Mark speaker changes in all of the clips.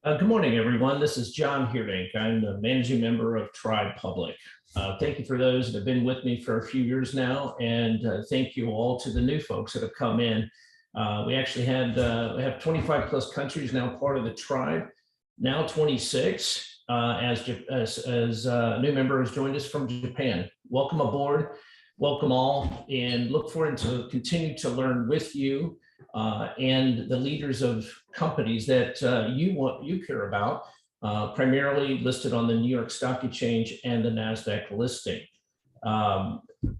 Speaker 1: Good morning, everyone. This is John Heerdink. I'm the managing member of Tribe Public. Thank you for those that have been with me for a few years now, and thank you all to the new folks that have come in. We actually we have 25 plus countries now part of the Tribe, now 26, as a new member has joined us from Japan. Welcome aboard, welcome all, and look forward to continue to learn with you and the leaders of companies that you care about, primarily listed on the New York Stock Exchange and the NASDAQ listing.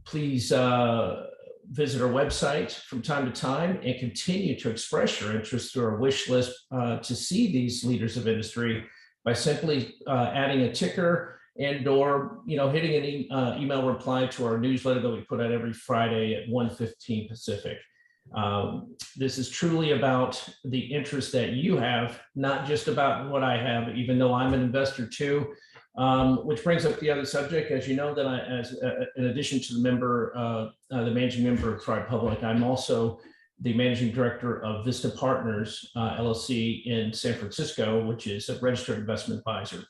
Speaker 1: Please visit our website from time to time and continue to express your interest through our wish list to see these leaders of industry by simply adding a ticker and or hitting an email reply to our newsletter that we put out every Friday at 1:15 Pacific. This is truly about the interest that you have, not just about what I have, even though I'm an investor too, which brings up the other subject. As you know, that in addition to the managing member of Tribe Public, I'm also the managing director of Vista Partners, LLC in San Francisco, which is a registered investment advisor.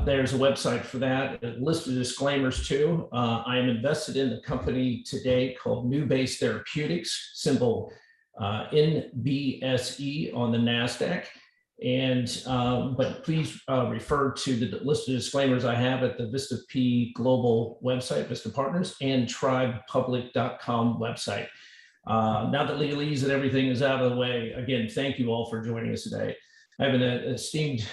Speaker 1: There's a website for that, a list of disclaimers too. I am invested in the company today called NeuBase Therapeutics, symbol NBSE on the NASDAQ. But please refer to the list of disclaimers I have at the Vista P Global website, Vista Partners, and tribepublic.com website. Now that legalese and everything is out of the way, again, thank you all for joining us today. I have an esteemed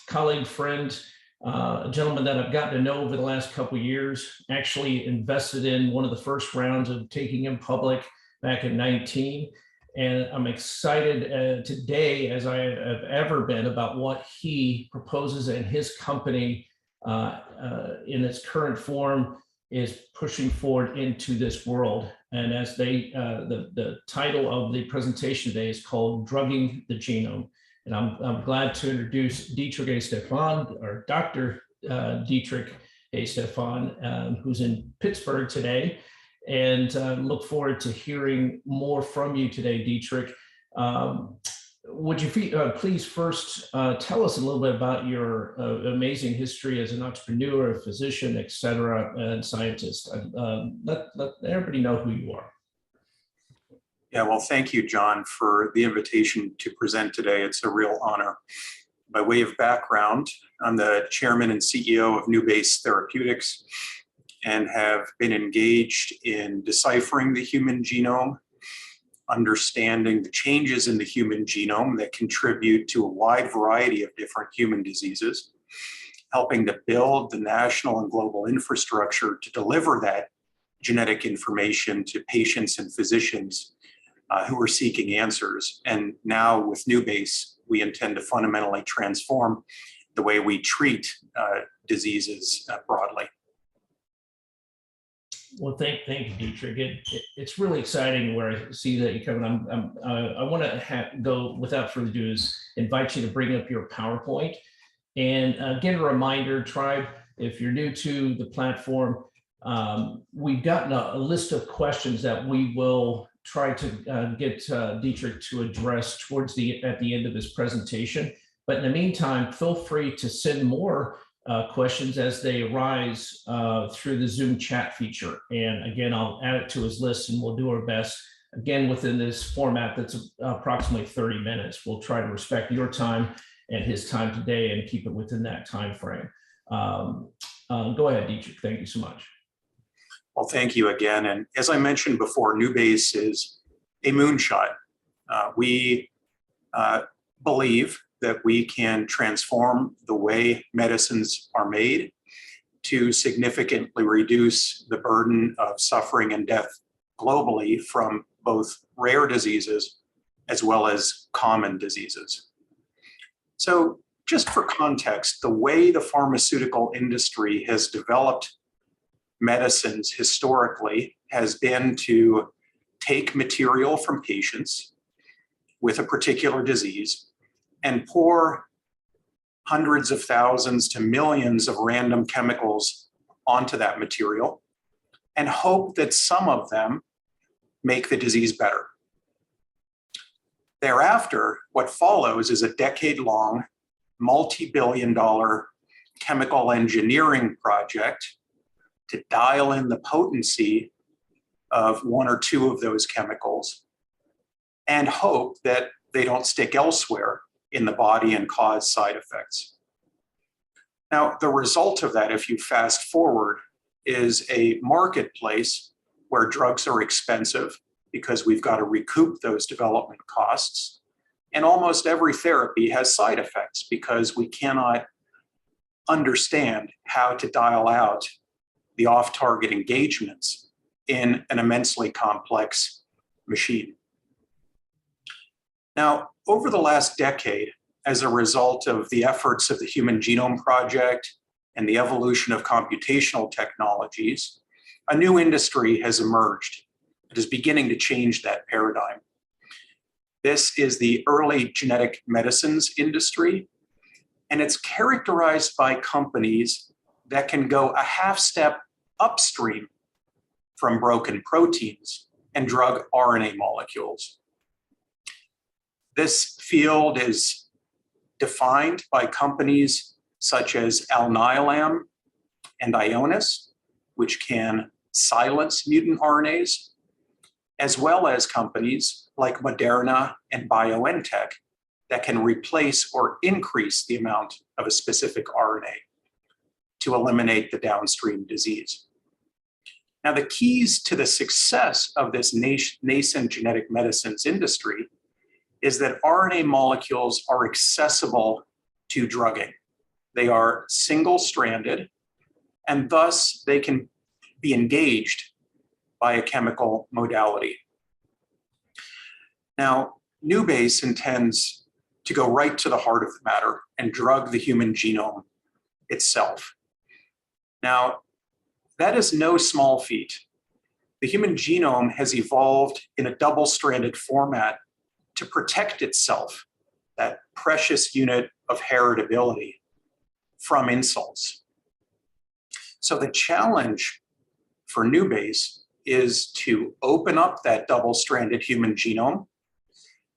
Speaker 1: colleague, friend, a gentleman that I've gotten to know over the last couple of years, actually invested in one of the first rounds of taking him public back in 19. And I'm excited today, as I have ever been, about what he proposes and his company in its current form is pushing forward into this world. And as the title of the presentation today is called Drugging the Genome. And I'm glad to introduce Dietrich A. Stephan, or Dr. Dietrich A. Stephan, who's in Pittsburgh today, and look forward to hearing more from you today, Dietrich. Would you please first tell us a little bit about your amazing history as an entrepreneur, a physician, et cetera, and scientist? Let everybody know who you are.
Speaker 2: Yeah, well, thank you, John, for the invitation to present today. It's a real honor. By way of background, I'm the chairman and CEO of NeuBase Therapeutics and have been engaged in deciphering the human genome, understanding the changes in the human genome that contribute to a wide variety of different human diseases, helping to build the national and global infrastructure to deliver that genetic information to patients and physicians who are seeking answers. And now with NeuBase, we intend to fundamentally transform the way we treat diseases broadly.
Speaker 1: Well, thank you, Dietrich. It's really exciting where I see that you come. I want to go without further ado is invite you to bring up your PowerPoint. And again, a reminder, Tribe, if you're new to the platform, we've gotten a list of questions that we will try to get Dietrich to address at the end of his presentation. But in the meantime, feel free to send more questions as they arise through the Zoom chat feature. And again, I'll add it to his list and we'll do our best. Again, within this format that's approximately 30 minutes, we'll try to respect your time and his time today and keep it within that time frame. Go ahead, Dietrich. Thank you so much.
Speaker 2: Well, thank you again. And as I mentioned before, NeuBase is a moonshot. We believe that we can transform the way medicines are made to significantly reduce the burden of suffering and death globally from both rare diseases as well as common diseases. So just for context, the way the pharmaceutical industry has developed medicines historically has been to take material from patients with a particular disease and pour hundreds of thousands to millions of random chemicals onto that material and hope that some of them make the disease better. Thereafter, what follows is a decade-long, multi-billion-dollar chemical engineering project to dial in the potency of one or two of those chemicals and hope that they don't stick elsewhere in the body and cause side effects. Now, the result of that, if you fast forward, is a marketplace where drugs are expensive because we've got to recoup those development costs. And almost every therapy has side effects because we cannot understand how to dial out the off-target engagements in an immensely complex machine. Now, over the last decade, as a result of the efforts of the Human Genome Project and the evolution of computational technologies, a new industry has emerged. It is beginning to change that paradigm. This is the early genetic medicines industry, and it's characterized by companies that can go a half step upstream from broken proteins and drug RNA molecules. This field is defined by companies such as Alnylam and Ionis, which can silence mutant RNAs, as well as companies like Moderna and BioNTech that can replace or increase the amount of a specific RNA to eliminate the downstream disease. Now, the keys to the success of this nascent genetic medicines industry is that RNA molecules are accessible to drugging. They are single-stranded, and thus they can be engaged by a chemical modality. Now, NeuBase intends to go right to the heart of the matter and drug the human genome itself. Now, that is no small feat. The human genome has evolved in a double-stranded format to protect itself, that precious unit of heritability, from insults. So the challenge for NeuBase is to open up that double-stranded human genome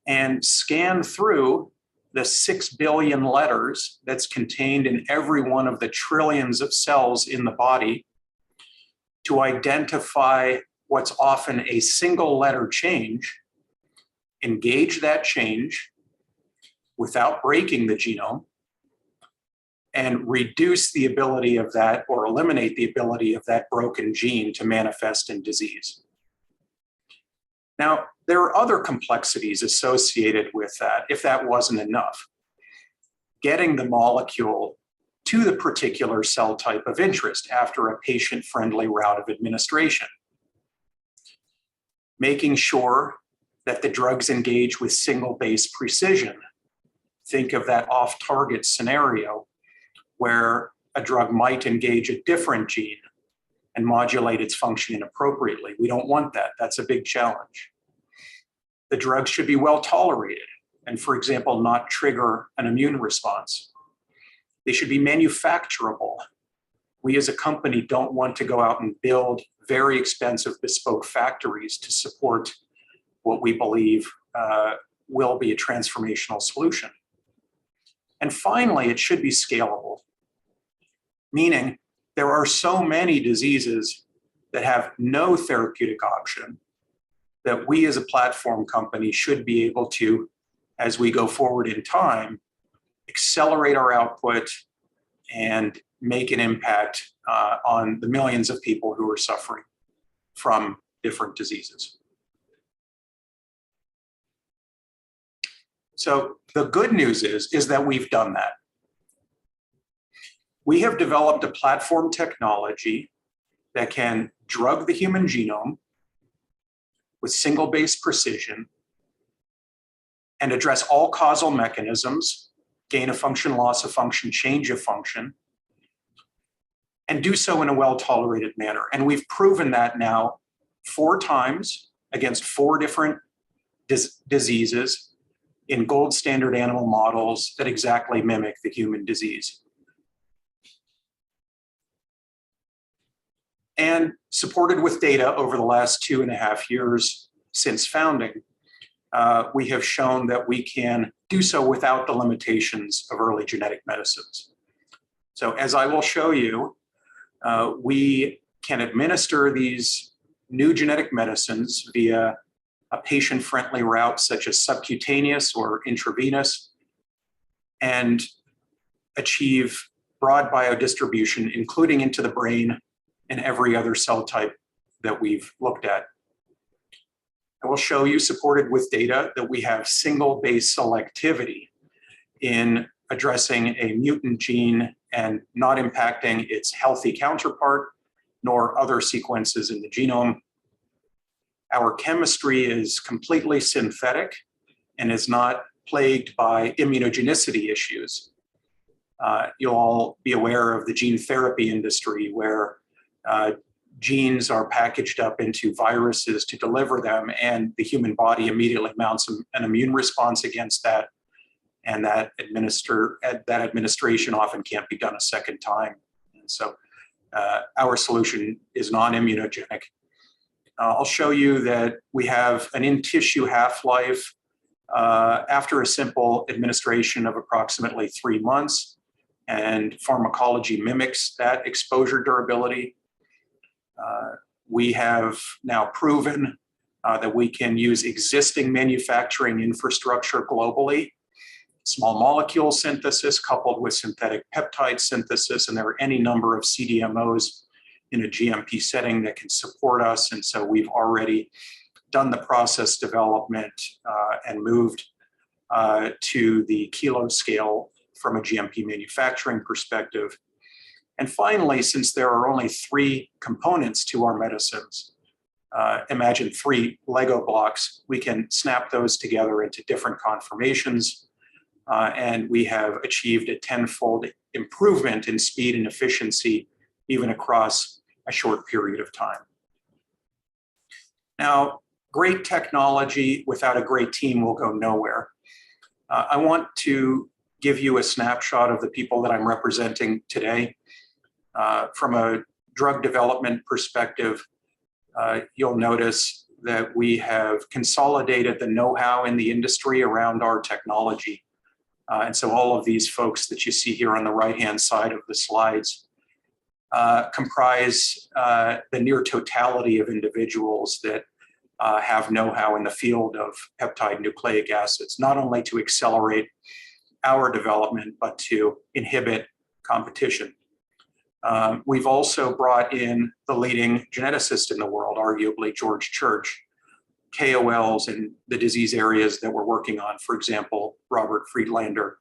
Speaker 2: and scan through the 6 billion letters that's contained in every one of the trillions of cells in the body to identify what's often a single letter change, engage that change without breaking the genome, and reduce the ability of that or eliminate the ability of that broken gene to manifest in disease. Now, there are other complexities associated with that, if that wasn't enough. Getting the molecule to the particular cell type of interest after a patient-friendly route of administration. Making sure that the drugs engage with single base precision. Think of that off-target scenario where a drug might engage a different gene and modulate its function inappropriately. We don't want that. That's a big challenge. The drugs should be well tolerated and, for example, not trigger an immune response. They should be manufacturable. We as a company don't want to go out and build very expensive bespoke factories to support what we believe will be a transformational solution. And finally, it should be scalable, meaning there are so many diseases that have no therapeutic option that we as a platform company should be able to, as we go forward in time, accelerate our output and make an impact on the millions of people who are suffering from different diseases. So the good news is that we've done that. We have developed a platform technology that can drug the human genome with single base precision and address all causal mechanisms, gain of function, loss of function, change of function, and do so in a well-tolerated manner. And we've proven that now 4 times against 4 different diseases in gold standard animal models that exactly mimic the human disease. And supported with data over the last 2.5 years since founding, we have shown that we can do so without the limitations of early genetic medicines. So as I will show you, we can administer these new genetic medicines via a patient-friendly route such as subcutaneous or intravenous, and achieve broad biodistribution, including into the brain and every other cell type that we've looked at. I will show you, supported with data, that we have single base selectivity in addressing a mutant gene and not impacting its healthy counterpart, nor other sequences in the genome. Our chemistry is completely synthetic and is not plagued by immunogenicity issues. You'll all be aware of the gene therapy industry, where genes are packaged up into viruses to deliver them, and the human body immediately mounts an immune response against that, and that administration often can't be done a second time. And so our solution is non-immunogenic. I'll show you that we have an in-tissue half-life after a simple administration of approximately 3 months, and pharmacology mimics that exposure durability. We have now proven that we can use existing manufacturing infrastructure globally, small molecule synthesis coupled with synthetic peptide synthesis, and there are any number of CDMOs in a GMP setting that can support us. And so we've already done the process development and moved to the kilo scale from a GMP manufacturing perspective. And finally, since there are only 3 components to our medicines, imagine 3 Lego blocks, we can snap those together into different conformations, and we have achieved a 10-fold improvement in speed and efficiency, even across a short period of time. Now, great technology without a great team will go nowhere. I want to give you a snapshot of the people that I'm representing today. From a drug development perspective, you'll notice that we have consolidated the know-how in the industry around our technology. And so all of these folks that you see here on the right-hand side of the slides comprise the near totality of individuals that have know-how in the field of peptide nucleic acids, not only to accelerate our development, but to inhibit competition. We've also brought in the leading geneticist in the world, arguably George Church, KOLs in the disease areas that we're working on. For example, Robert Friedlander,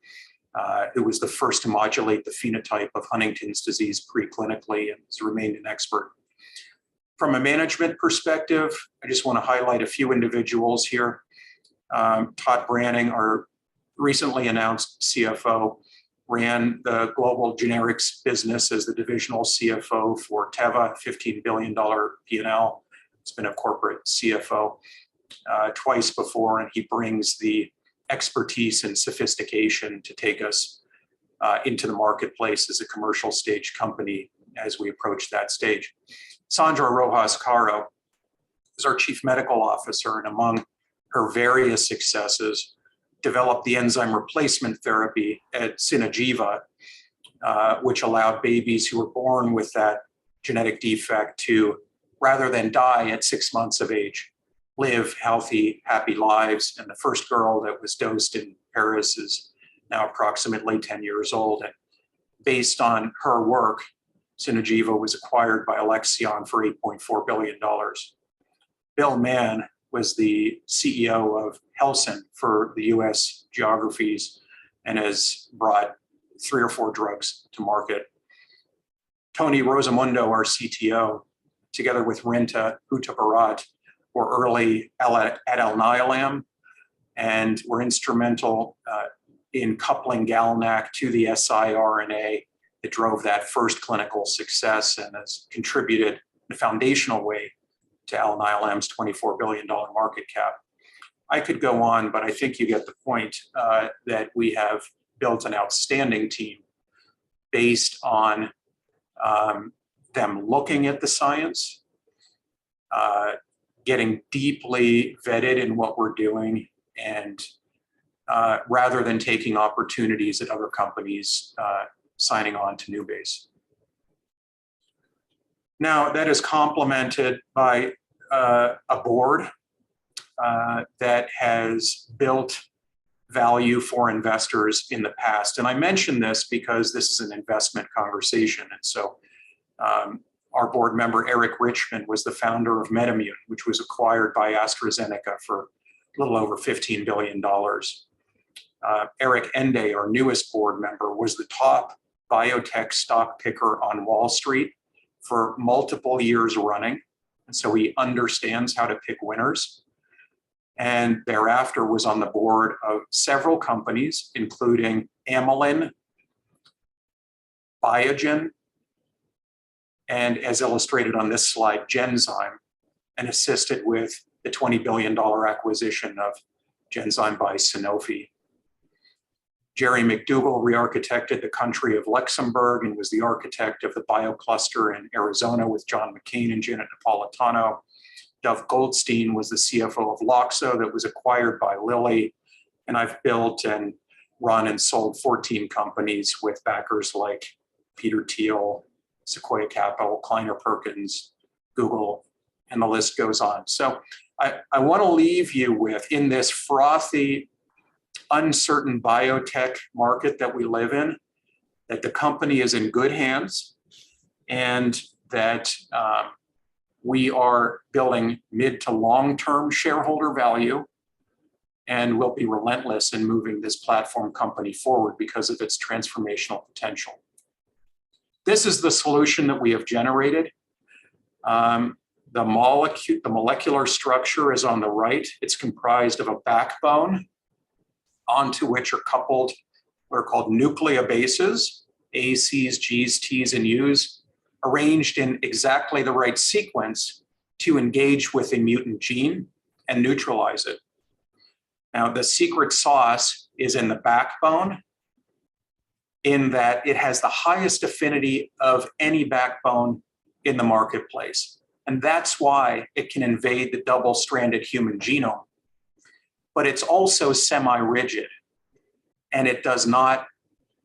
Speaker 2: who was the first to modulate the phenotype of Huntington's disease preclinically and has remained an expert. From a management perspective, I just want to highlight a few individuals here. Todd Branning, our recently announced CFO, ran the global generics business as the divisional CFO for Teva, $15 billion P&L. He's been a corporate CFO twice before, and he brings the expertise and sophistication to take us into the marketplace as a commercial stage company as we approach that stage. Sandra Rojas Caro is our chief medical officer, and among her various successes, developed the enzyme replacement therapy at Synageva, which allowed babies who were born with that genetic defect to, rather than die at 6 months of age, live healthy, happy lives. And the first girl that was dosed in Paris is now approximately 10 years old. And based on her work, Synageva was acquired by Alexion for $8.4 billion. Bill Mann was the CEO of Helsinn for the US geographies and has brought 3 or 4 drugs to market. Tony Rosamundo, our CTO, together with Rinta Utaparat, were early at Alnylam and were instrumental in coupling GalNAc to the siRNA that drove that first clinical success and has contributed in a foundational way to Alnylam's $24 billion market cap. I could go on, but I think you get the point that we have built an outstanding team based on them looking at the science, getting deeply vetted in what we're doing, and rather than taking opportunities at other companies signing on to NeuBase. Now, that is complemented by a board that has built value for investors in the past. And I mention this because this is an investment conversation. And so our board member, Eric Richmond, was the founder of MedImmune, which was acquired by AstraZeneca for a little over $15 billion. Eric Ende, our newest board member, was the top biotech stock picker on Wall Street for multiple years running. And so he understands how to pick winners. And thereafter was on the board of several companies, including Amylin, Biogen, and as illustrated on this slide, Genzyme, and assisted with the $20 billion acquisition of Genzyme by Sanofi. Jerry McDougall re-architected the country of Luxembourg and was the architect of the biocluster in Arizona with John McCain and Janet Napolitano. Dov Goldstein was the CFO of Loxo that was acquired by Lilly. And I've built and run and sold 14 companies with backers like Peter Thiel, Sequoia Capital, Kleiner Perkins, Google, and the list goes on. So I want to leave you with, in this frothy, uncertain biotech market that we live in, that the company is in good hands and that we are building mid to long-term shareholder value, and we'll be relentless in moving this platform company forward because of its transformational potential. This is the solution that we have generated. The molecular structure is on the right. It's comprised of a backbone onto which are coupled what are called nucleobases, A, C's, G's, T's, and U's, arranged in exactly the right sequence to engage with a mutant gene and neutralize it. Now, the secret sauce is in the backbone, in that it has the highest affinity of any backbone in the marketplace. And that's why it can invade the double-stranded human genome. But it's also semi-rigid, and it does not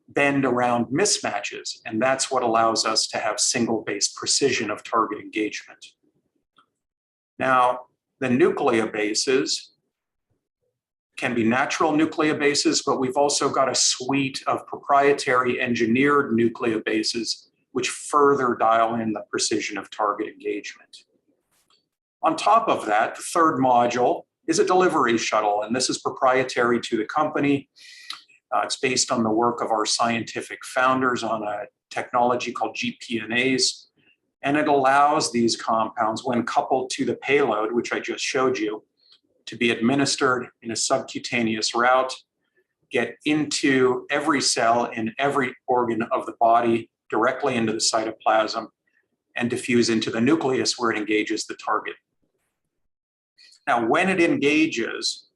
Speaker 2: bend around mismatches. And that's what allows us to have single-base precision of target engagement. Now, the nucleobases can be natural nucleobases, but we've also got a suite of proprietary engineered nucleobases which further dial in the precision of target engagement. On top of that, the third module is a delivery shuttle, and this is proprietary to the company. It's based on the work of our scientific founders on a technology called GPNAs, and it allows these compounds, when coupled to the payload, which I just showed you, to be administered in a subcutaneous route, get into every cell in every organ of the body, directly into the cytoplasm, and diffuse into the nucleus where it engages the target. Now, when it engages,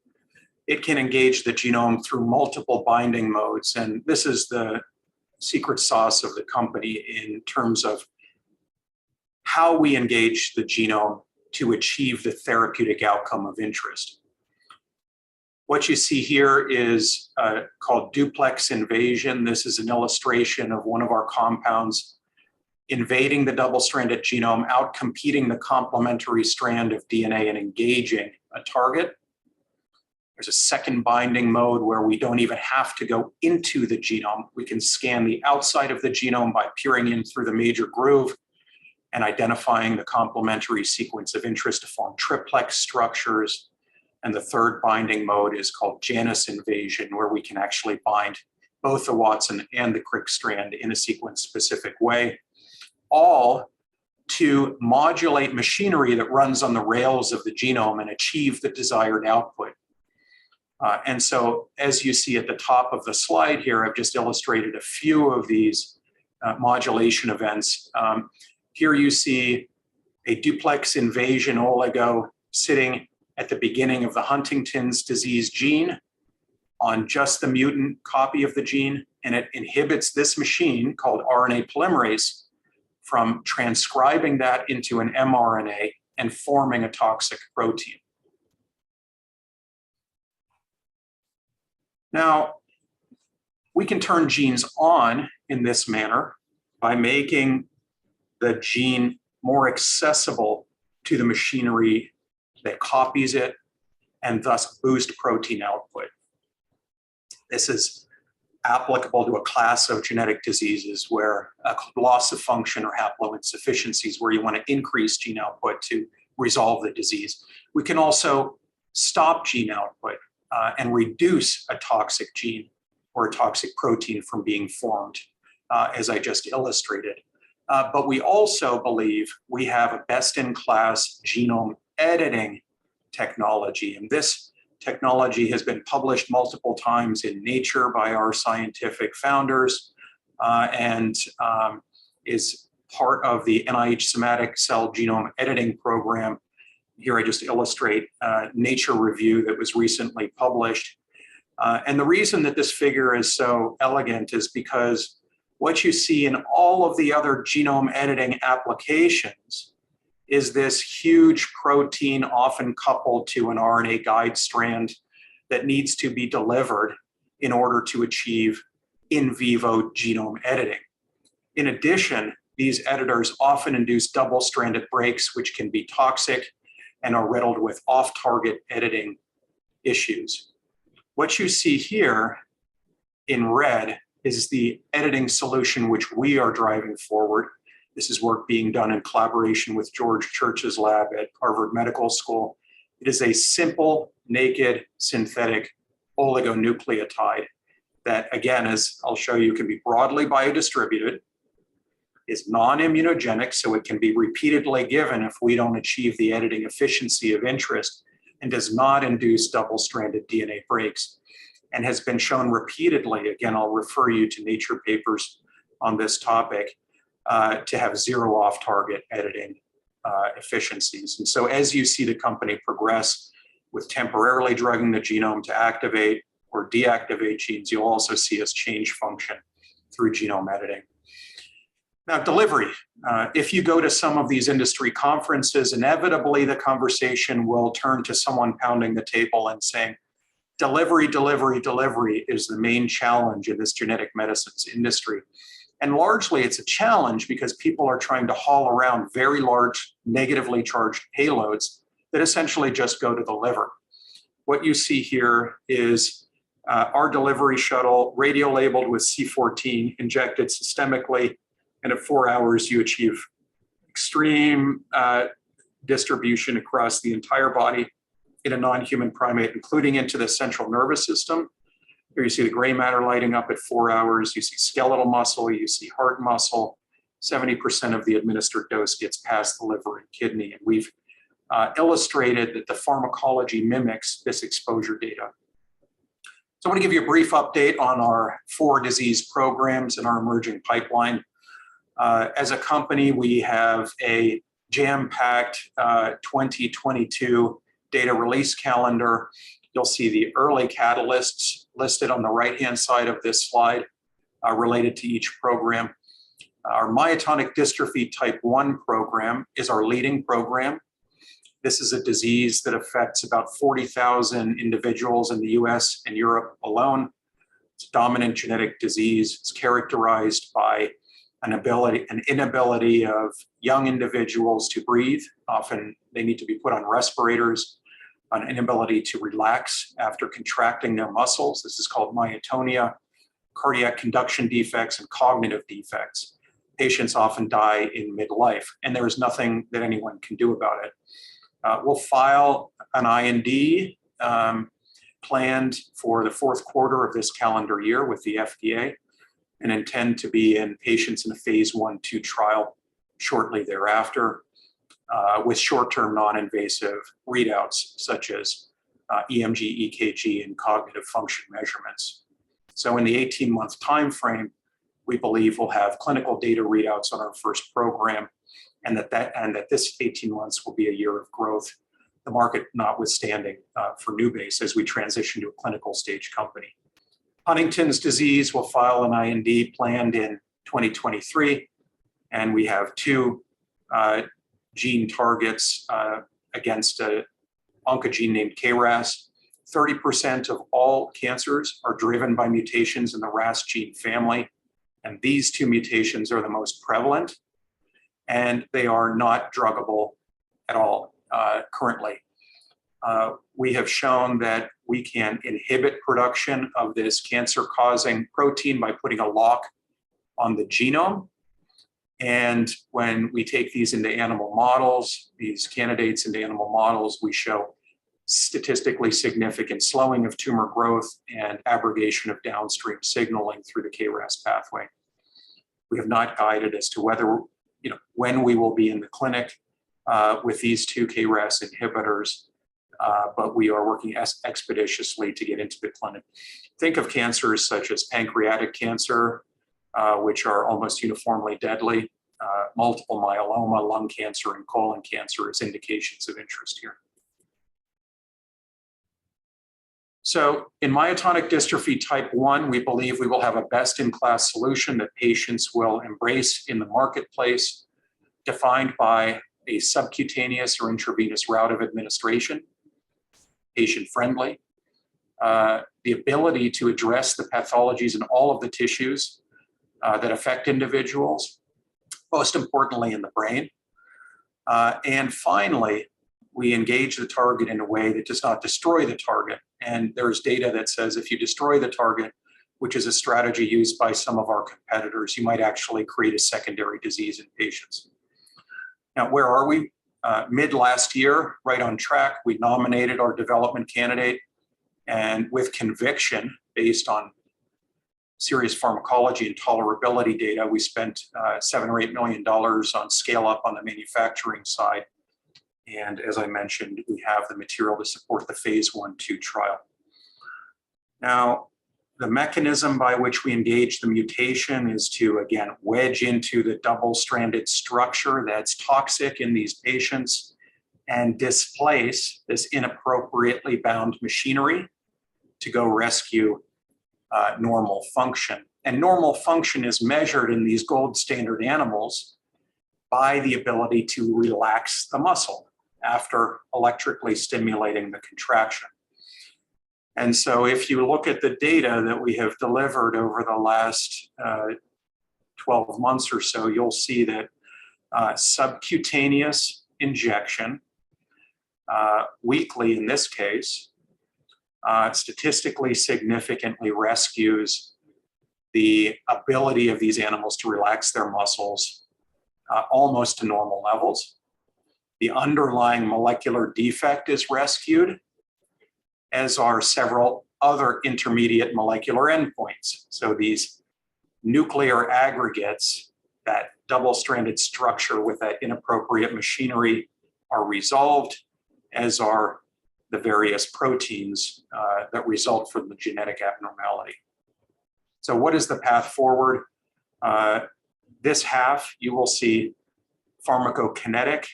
Speaker 2: it can engage the genome through multiple binding modes. And this is the secret sauce of the company in terms of how we engage the genome to achieve the therapeutic outcome of interest. What you see here is called duplex invasion. This is an illustration of one of our compounds invading the double-stranded genome, outcompeting the complementary strand of DNA and engaging a target. There's a second binding mode where we don't even have to go into the genome. We can scan the outside of the genome by peering in through the major groove and identifying the complementary sequence of interest to form triplex structures. And the third binding mode is called Janus invasion, where we can actually bind both the Watson and the Crick strand in a sequence-specific way, all to modulate machinery that runs on the rails of the genome and achieve the desired output. And so, as you see at the top of the slide here, I've just illustrated a few of these modulation events. Here you see a duplex invasion oligo sitting at the beginning of the Huntingtons disease gene on just the mutant copy of the gene, and it inhibits this machine called RNA polymerase from transcribing that into an mRNA and forming a toxic protein. Now, we can turn genes on in this manner by making the gene more accessible to the machinery that copies it and thus boost protein output. This is applicable to a class of genetic diseases where loss of function or haploinsufficiencies where you want to increase gene output to resolve the disease. We can also stop gene output and reduce a toxic gene or a toxic protein from being formed, as I just illustrated. But we also believe we have a best-in-class genome editing technology. And this technology has been published multiple times in Nature by our scientific founders and is part of the NIH somatic cell genome editing program. Here I just illustrate a Nature review that was recently published. And the reason that this figure is so elegant is because what you see in all of the other genome editing applications is this huge protein often coupled to an RNA guide strand that needs to be delivered in order to achieve in vivo genome editing. In addition, these editors often induce double-stranded breaks, which can be toxic and are riddled with off-target editing issues. What you see here in red is the editing solution which we are driving forward. This is work being done in collaboration with George Church's lab at Harvard Medical School. It is a simple, naked, synthetic oligonucleotide that, again, as I'll show you, can be broadly biodistributed, is non-immunogenic, so it can be repeatedly given if we don't achieve the editing efficiency of interest, and does not induce double-stranded DNA breaks, and has been shown repeatedly, again, I'll refer you to Nature papers on this topic, to have zero off-target editing efficiencies. And so as you see the company progress with temporarily drugging the genome to activate or deactivate genes, you'll also see us change function through genome editing. Now, delivery. If you go to some of these industry conferences, inevitably the conversation will turn to someone pounding the table and saying, delivery, delivery, delivery is the main challenge in this genetic medicines industry. And largely it's a challenge because people are trying to haul around very large negatively charged payloads that essentially just go to the liver. What you see here is our delivery shuttle, radio-labeled with C14, injected systemically, and at 4 hours you achieve extreme distribution across the entire body in a non-human primate, including into the central nervous system. Here you see the gray matter lighting up at 4 hours. You see skeletal muscle, you see heart muscle. 70% of the administered dose gets past the liver and kidney. And we've illustrated that the pharmacology mimics this exposure data. So I want to give you a brief update on our 4 disease programs in our emerging pipeline. As a company, we have a jam-packed 2022 data release calendar. You'll see the early catalysts listed on the right-hand side of this slide related to each program. Our myotonic dystrophy type 1 program is our leading program. This is a disease that affects about 40,000 individuals in the US and Europe alone. It's a dominant genetic disease. It's characterized by an inability of young individuals to breathe. Often they need to be put on respirators, an inability to relax after contracting their muscles. This is called myotonia, cardiac conduction defects, and cognitive defects. Patients often die in midlife, and there is nothing that anyone can do about it. We'll file an IND planned for the 4th quarter of this calendar year with the FDA, and intend to be in patients in a phase 1/2 trial shortly thereafter, with short-term non-invasive readouts such as EMG, EKG, and cognitive function measurements. So in the 18-month time frame, we believe we'll have clinical data readouts on our first program, and that this 18 months will be a year of growth, the market notwithstanding for NeuBase as we transition to a clinical stage company. Huntington's disease will file an IND planned in 2023, and we have 2 gene targets against an oncogene named KRAS. 30% of all cancers are driven by mutations in the RAS gene family, and these two mutations are the most prevalent, and they are not druggable at all currently. We have shown that we can inhibit production of this cancer-causing protein by putting a lock on the genome. And when we take these into animal models, these candidates into animal models, we show statistically significant slowing of tumor growth and abrogation of downstream signaling through the KRAS pathway. We have not guided as to whether, when we will be in the clinic with these two KRAS inhibitors, but we are working expeditiously to get into the clinic. Think of cancers such as pancreatic cancer, which are almost uniformly deadly, multiple myeloma, lung cancer, and colon cancer as indications of interest here. So in myotonic dystrophy type 1, we believe we will have a best-in-class solution that patients will embrace in the marketplace, defined by a subcutaneous or intravenous route of administration, patient-friendly, the ability to address the pathologies in all of the tissues that affect individuals, most importantly in the brain. And finally, we engage the target in a way that does not destroy the target. And there's data that says if you destroy the target, which is a strategy used by some of our competitors, you might actually create a secondary disease in patients. Now, where are we? Mid last year, right on track, we nominated our development candidate, and with conviction based on serious pharmacology and tolerability data, we spent $7 or $8 million on scale up on the manufacturing side. And as I mentioned, we have the material to support the phase 1/2 trial. Now, the mechanism by which we engage the mutation is to, again, wedge into the double-stranded structure that's toxic in these patients and displace this inappropriately bound machinery to go rescue normal function. And normal function is measured in these gold standard animals by the ability to relax the muscle after electrically stimulating the contraction. And so if you look at the data that we have delivered over the last 12 months or so, you'll see that subcutaneous injection, weekly in this case, statistically significantly rescues the ability of these animals to relax their muscles almost to normal levels. The underlying molecular defect is rescued, as are several other intermediate molecular endpoints. So these nuclear aggregates, that double-stranded structure with that inappropriate machinery, are resolved, as are the various proteins that result from the genetic abnormality. So what is the path forward? This half, you will see pharmacokinetic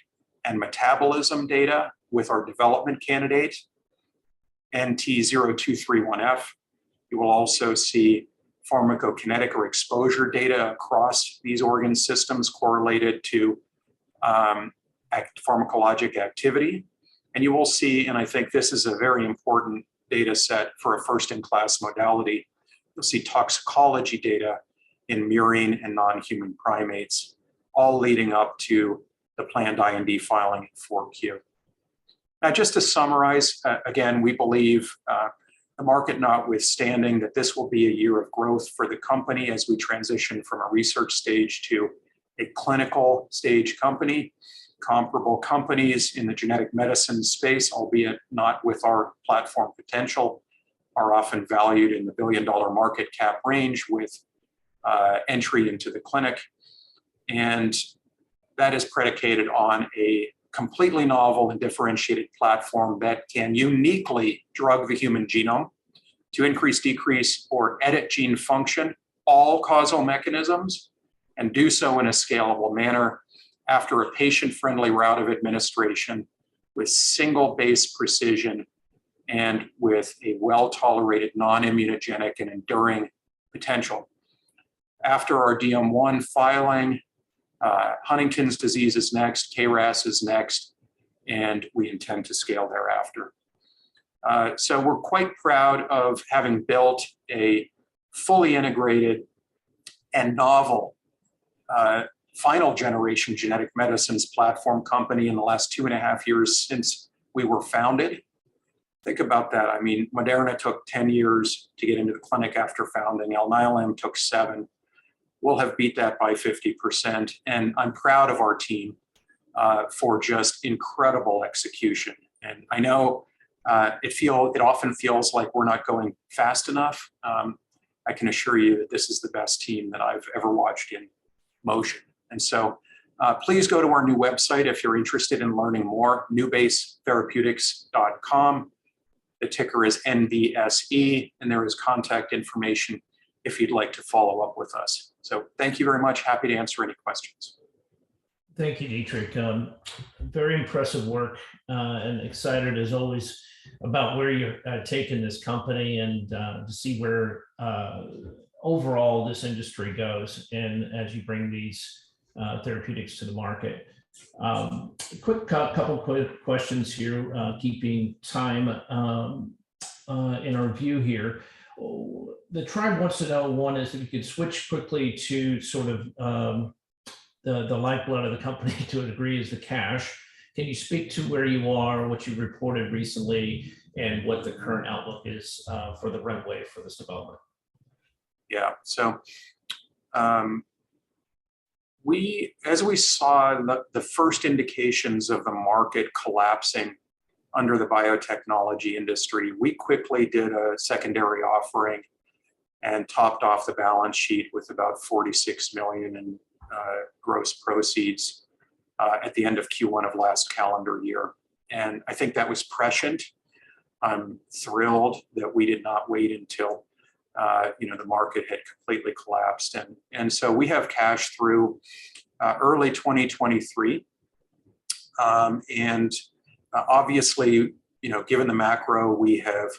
Speaker 2: and metabolism data with our development candidate, NT0231F. You will also see pharmacokinetic or exposure data across these organ systems correlated to pharmacologic activity. And you will see, and I think this is a very important data set for a first-in-class modality, you'll see toxicology data in murine and non-human primates, all leading up to the planned IND filing in 4Q. Now, just to summarize, again, we believe the market notwithstanding that this will be a year of growth for the company as we transition from a research stage to a clinical stage company. Comparable companies in the genetic medicine space, albeit not with our platform potential, are often valued in the billion-dollar market cap range with entry into the clinic. And that is predicated on a completely novel and differentiated platform that can uniquely drug the human genome to increase, decrease, or edit gene function, all causal mechanisms, and do so in a scalable manner after a patient-friendly route of administration with single base precision and with a well-tolerated non-immunogenic and enduring potential. After our DM1 filing, Huntingtons disease is next, KRAS is next, and we intend to scale thereafter. So we're quite proud of having built a fully integrated and novel final generation genetic medicines platform company in the last 2.5 years since we were founded. Think about that. I mean, Moderna took 10 years to get into the clinic after founding. Alnylam took 7. We'll have beat that by 50%. And I'm proud of our team for just incredible execution. And I know it often feels like we're not going fast enough. I can assure you that this is the best team that I've ever watched in motion. And so please go to our new website if you're interested in learning more, NeuBaseTherapeutics.com. The ticker is NBSE, and there is contact information if you'd like to follow up with us. So thank you very much. Happy to answer any questions.
Speaker 1: Thank you, Dietrich. Very impressive work, and excited as always about where you're taking this company and to see where overall this industry goes, and as you bring these therapeutics to the market. Couple quick questions here, keeping time in our view here. The tribe wants to know, one is if you could switch quickly to sort of the lifeblood of the company to a degree is the cash. Can you speak to where you are, what you reported recently, and what the current outlook is for the runway for this development?
Speaker 2: Yeah, so as we saw the first indications of the market collapsing under the biotechnology industry, we quickly did a secondary offering and topped off the balance sheet with about $46 million in gross proceeds at the end of Q1 of last calendar year. And I think that was prescient. I'm thrilled that we did not wait until the market had completely collapsed. And so we have cash through early 2023. And obviously, given the macro, we have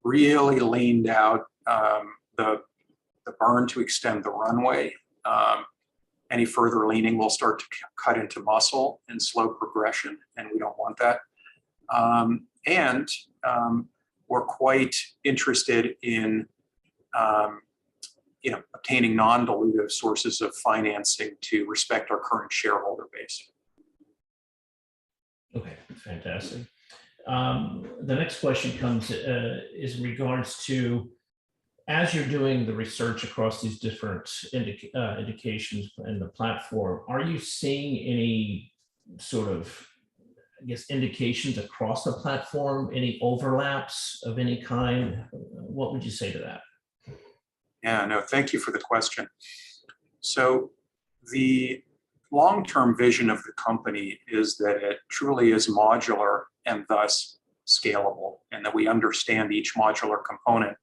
Speaker 2: really leaned out the burn to extend the runway. Any further leaning will start to cut into muscle and slow progression, and we don't want that. We're quite interested in obtaining non-dilutive sources of financing to respect our current shareholder base.
Speaker 1: Okay, fantastic. The next question comes is in regards to, as you're doing the research across these different indications in the platform, are you seeing any sort of, I guess, indications across the platform, any overlaps of any kind? What would you say to that?
Speaker 2: Yeah, no, thank you for the question. So the long-term vision of the company is that it truly is modular and thus scalable, and that we understand each modular component.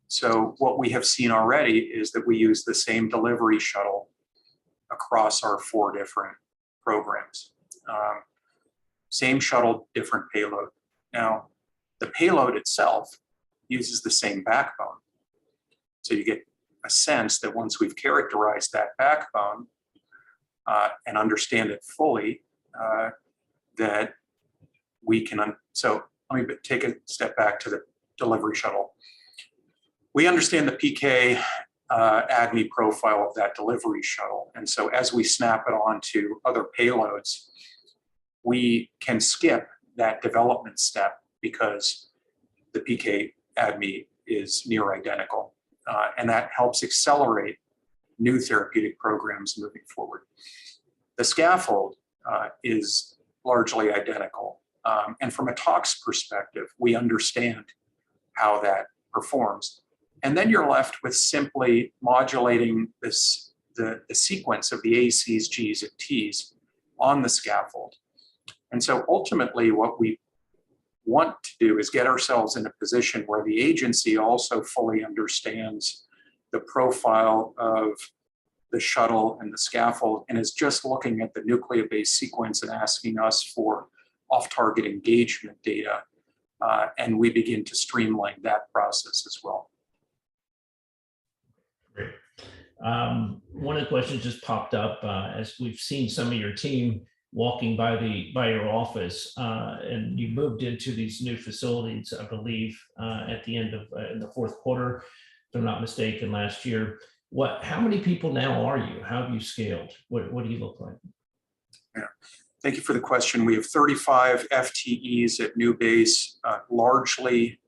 Speaker 2: So what we have seen already is that we use the same delivery shuttle across our 4 different programs. Same shuttle, different payload. Now, the payload itself uses the same backbone. So you get a sense that once we've characterized that backbone and understand it fully, that we can, so let me take a step back to the delivery shuttle. We understand the PK ADME profile of that delivery shuttle. And so as we snap it onto other payloads, we can skip that development step because the PK ADME is near identical. And that helps accelerate new therapeutic programs moving forward. The scaffold is largely identical. And from a tox perspective, we understand how that performs. And then you're left with simply modulating the sequence of the ACs, Gs, and Ts on the scaffold. And so ultimately what we want to do is get ourselves in a position where the agency also fully understands the profile of the shuttle and the scaffold and is just looking at the nucleobase sequence and asking us for off-target engagement data. And we begin to streamline that process as well.
Speaker 1: Great. One of the questions just popped up as we've seen some of your team walking by your office, and you moved into these new facilities, I believe, at the end of in the fourth quarter, if I'm not mistaken, last year. How many people now are you? How have you scaled? What do you look like?
Speaker 2: Yeah. Thank you for the question. We have 35 FTEs at NeuBase, largely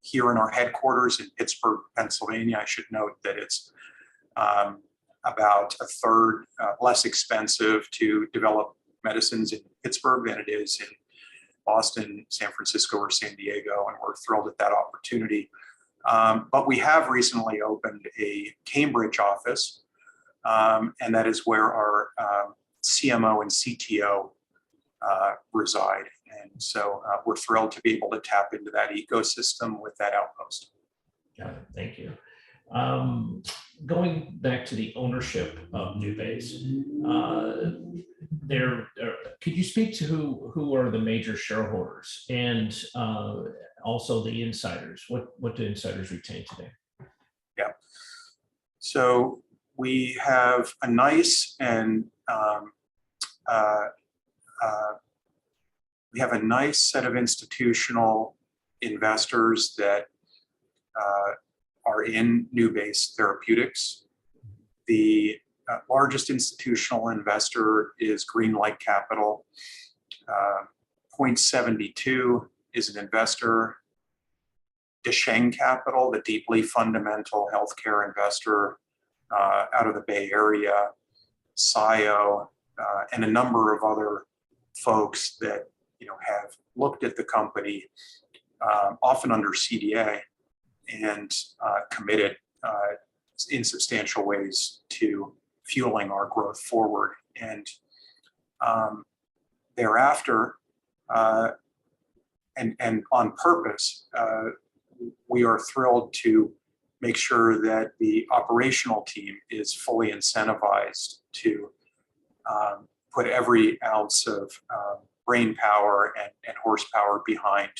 Speaker 2: here in our headquarters in Pittsburgh, Pennsylvania. I should note that it's about a third less expensive to develop medicines in Pittsburgh than it is in Boston, San Francisco, or San Diego, and we're thrilled at that opportunity. But we have recently opened a Cambridge office, and that is where our CMO and CTO reside. And so we're thrilled to be able to tap into that ecosystem with that outpost.
Speaker 1: Got it. Thank you. Going back to the ownership of NeuBase, could you speak to who are the major shareholders and also the insiders? What do insiders retain today?
Speaker 2: Yeah. So we have a nice set of institutional investors that are in NeuBase Therapeutics. The largest institutional investor is Greenlight Capital. Point72 is an investor. Desheng Capital, the deeply fundamental healthcare investor out of the Bay Area, SIO, and a number of other folks that have looked at the company, often under CDA, and committed in substantial ways to fueling our growth forward. And thereafter, and on purpose, we are thrilled to make sure that the operational team is fully incentivized to put every ounce of brain power and horsepower behind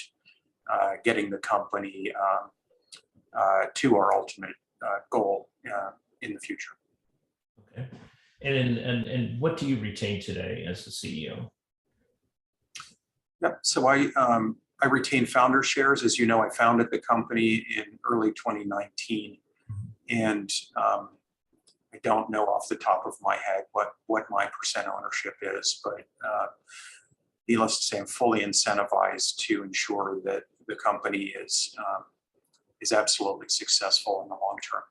Speaker 2: getting the company to our ultimate goal in the future.
Speaker 1: Okay. And what do you retain today as the CEO?
Speaker 2: Yep. So I retain founder shares. As you know, I founded the company in early 2019, and I don't know off the top of my head what my percent ownership is, but needless to say, I'm fully incentivized to ensure that the company is absolutely successful in the long term.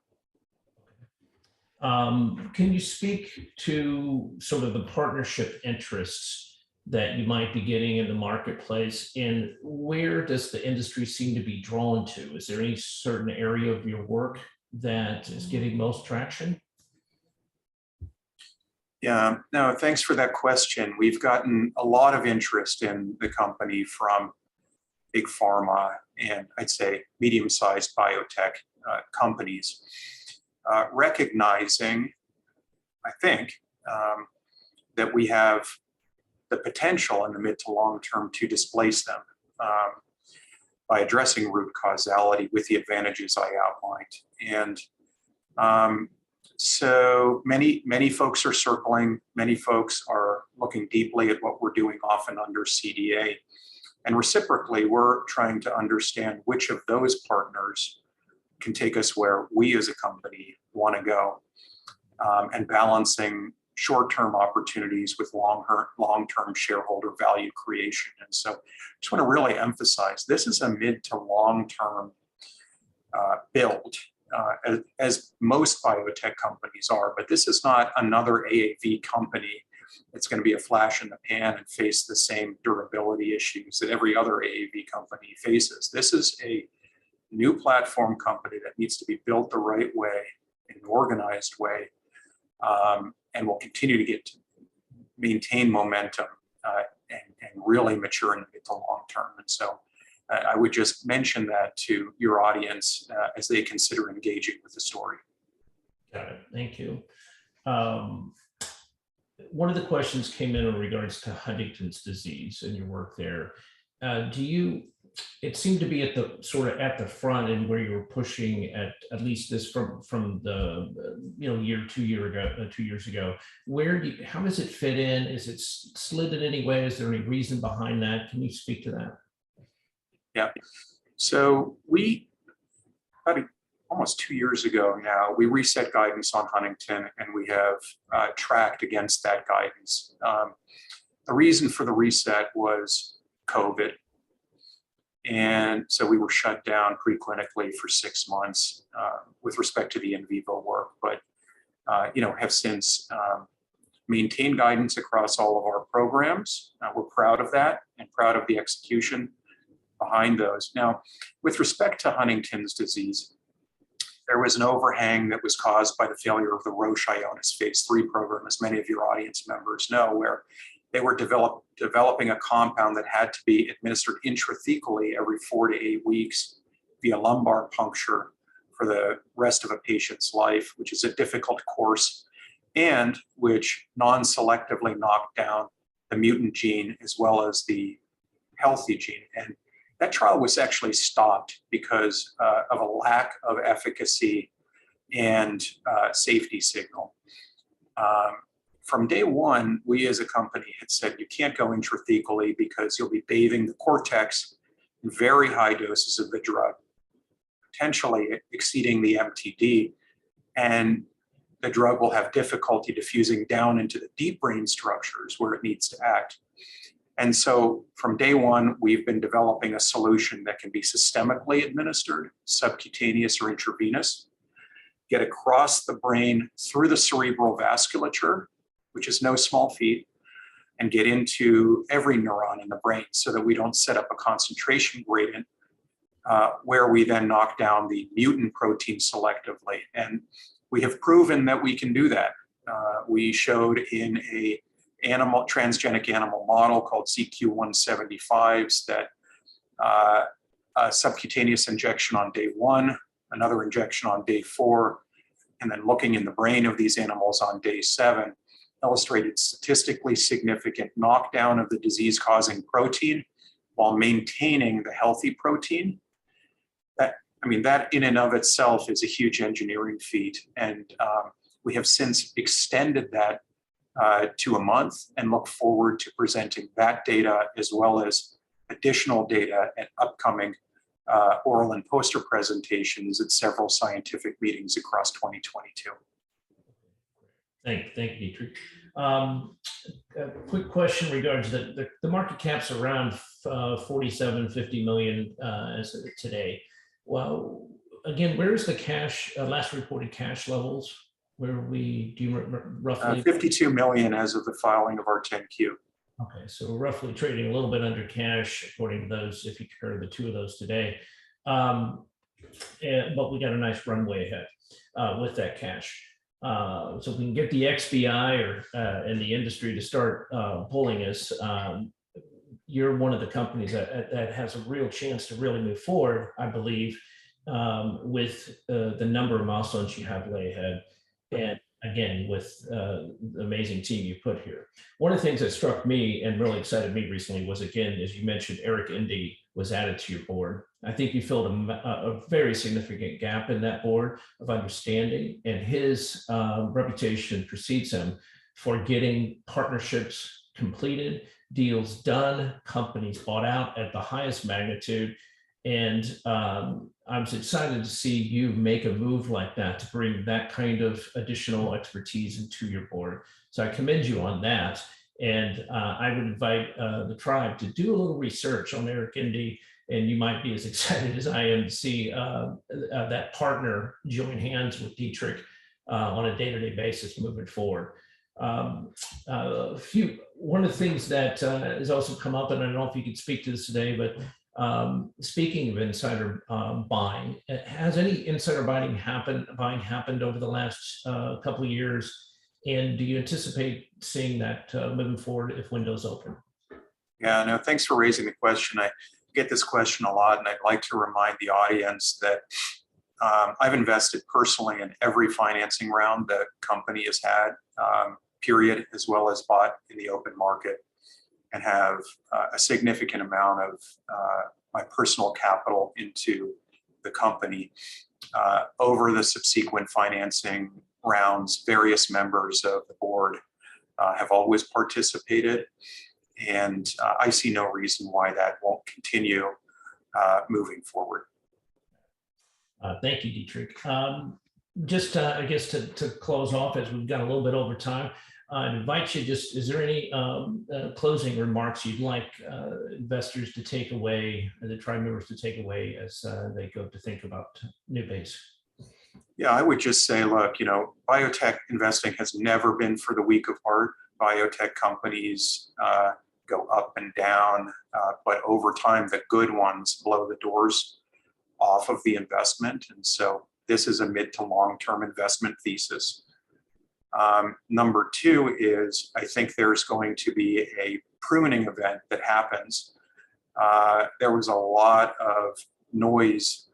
Speaker 1: Can you speak to sort of the partnership interests that you might be getting in the marketplace, and where does the industry seem to be drawn to? Is there any certain area of your work that is getting most traction?
Speaker 2: Yeah, no, thanks for that question. We've gotten a lot of interest in the company from big pharma and I'd say medium-sized biotech companies, recognizing, I think, that we have the potential in the mid to long term to displace them by addressing root causality with the advantages I outlined. And so many folks are circling, many folks are looking deeply at what we're doing, often under CDA. And reciprocally, we're trying to understand which of those partners can take us where we as a company want to go, and balancing short-term opportunities with long-term shareholder value creation. And so I just want to really emphasize, this is a mid to long-term build, as most biotech companies are, but this is not another AAV company that's going to be a flash in the pan and face the same durability issues that every other AAV company faces. This is a new platform company that needs to be built the right way, in an organized way, and will continue to maintain momentum and really mature in the mid to long term. And so I would just mention that to your audience as they consider engaging with the story.
Speaker 1: Got it. Thank you. One of the questions came in regards to Huntington's disease and your work there. Do you it seemed to be at the sort of at the front and where you were pushing at least this from the year 2 years ago. How does it fit in? Is it slid in any way? Is there any reason behind that? Can you speak to that?
Speaker 2: Yeah. So we probably almost 2 years ago now, we reset guidance on Huntington, and we have tracked against that guidance. The reason for the reset was COVID. And so we were shut down preclinically for 6 months with respect to the in vivo work, but have since maintained guidance across all of our programs. We're proud of that and proud of the execution behind those. Now, with respect to Huntington's disease, there was an overhang that was caused by the failure of the Roche Ionis phase 3 program, as many of your audience members know, where they were developing a compound that had to be administered intrathecally every 4 to 8 weeks via lumbar puncture for the rest of a patient's life, which is a difficult course, and which non-selectively knocked down the mutant gene as well as the healthy gene. And that trial was actually stopped because of a lack of efficacy and safety signal. From day one, we as a company had said you can't go intrathecally because you'll be bathing the cortex in very high doses of the drug, potentially exceeding the MTD, and the drug will have difficulty diffusing down into the deep brain structures where it needs to act. And so from day one, we've been developing a solution that can be systemically administered, subcutaneous or intravenous, get across the brain through the cerebral vasculature, which is no small feat, and get into every neuron in the brain so that we don't set up a concentration gradient where we then knock down the mutant protein selectively. And we have proven that we can do that. We showed in a transgenic animal model called CQ175s that a subcutaneous injection on day 1, another injection on day 4, and then looking in the brain of these animals on day 7 illustrated statistically significant knockdown of the disease-causing protein while maintaining the healthy protein. That in and of itself is a huge engineering feat. And we have since extended that to a month and look forward to presenting that data as well as additional data at upcoming oral and poster presentations at several scientific meetings across 2022.
Speaker 1: Thank you, Dietrich. A quick question regards the market cap's around 47, 50 million as of today. Well, again, where's the cash, last reported cash levels? Where do you roughly? 52
Speaker 2: million as of the filing of our 10Q.
Speaker 1: Okay, so roughly trading a little bit under cash, according to those, if you compare the two of those today. But we got a nice runway ahead with that cash. So if we can get the XBI or in the industry to start pulling us, you're one of the companies that has a real chance to really move forward, I believe, with the number of milestones you have lay ahead. And again, with the amazing team you put here. One of the things that struck me and really excited me recently was, again, as you mentioned, Eric Indy was added to your board. I think you filled a very significant gap in that board of understanding, and his reputation precedes him for getting partnerships completed, deals done, companies bought out at the highest magnitude. And I was excited to see you make a move like that to bring that kind of additional expertise into your board. So I commend you on that. And I would invite the tribe to do a little research on Eric Indy, and you might be as excited as I am to see that partner join hands with Dietrich on a day-to-day basis moving forward. One of the things that has also come up, and I don't know if you could speak to this today, but speaking of insider buying, has any insider buying happened over the last couple of years? And do you anticipate seeing that moving forward if windows open?
Speaker 2: Yeah, no, thanks for raising the question. I get this question a lot, and I'd like to remind the audience that I've invested personally in every financing round the company has had, period, as well as bought in the open market, and have a significant amount of my personal capital into the company. Over the subsequent financing rounds, various members of the board have always participated, and I see no reason why that won't continue moving forward.
Speaker 1: Thank you, Dietrich. Just, I guess, to close off, as we've got a little bit over time, I'd invite you, is there any closing remarks you'd like investors to take away, or the tribe members to take away as they go to think about NeuBase?
Speaker 2: Yeah, I would just say, look, biotech investing has never been for the weak of heart. Biotech companies go up and down, but over time, the good ones blow the doors off of the investment. And so this is a mid to long-term investment thesis. Number two is, I think there's going to be a pruning event that happens. There was a lot of noise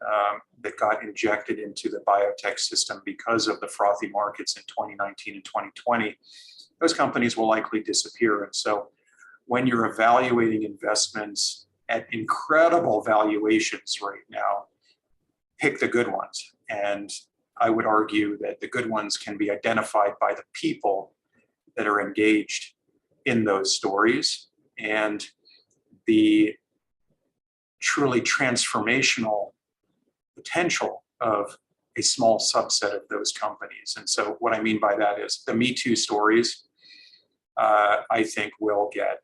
Speaker 2: that got injected into the biotech system because of the frothy markets in 2019 and 2020. Those companies will likely disappear. And so when you're evaluating investments at incredible valuations right now, pick the good ones. And I would argue that the good ones can be identified by the people that are engaged in those stories and the truly transformational potential of a small subset of those companies. And so what I mean by that is the Me Too stories, I think, will get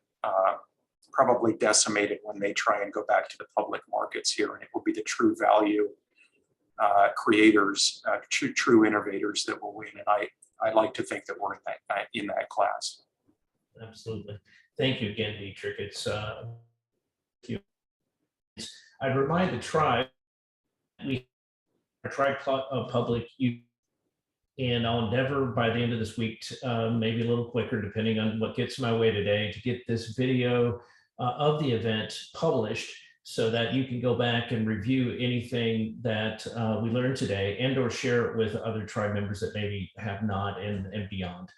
Speaker 2: probably decimated when they try and go back to the public markets here, and it will be the true value creators, true innovators that will win. And I like to think that we're in that class.
Speaker 1: Absolutely. Thank you again, Dietrich. I'd remind the tribe, we are tribe public, and I'll endeavor by the end of this week, maybe a little quicker, depending on what gets my way today, to get this video of the event published, so that you can go back and review anything that we learned today, and or share it with other tribe members that maybe have not, and beyond.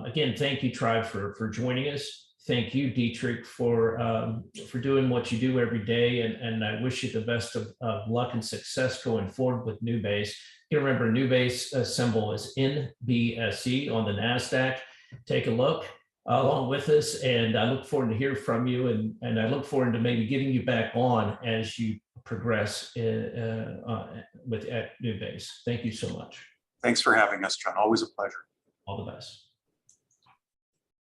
Speaker 1: Again, thank you, tribe, for joining us. Thank you, Dietrich, for doing what you do every day, and I wish you the best of luck and success going forward with NeuBase. You remember, NeuBase symbol is NBSE on the NASDAQ. Take a look along with us, and I look forward to hear from you, and I look forward to maybe getting you back on as you progress at NeuBase. Thank you so much.
Speaker 2: Thanks for having us, John. Always a pleasure.
Speaker 1: All the best.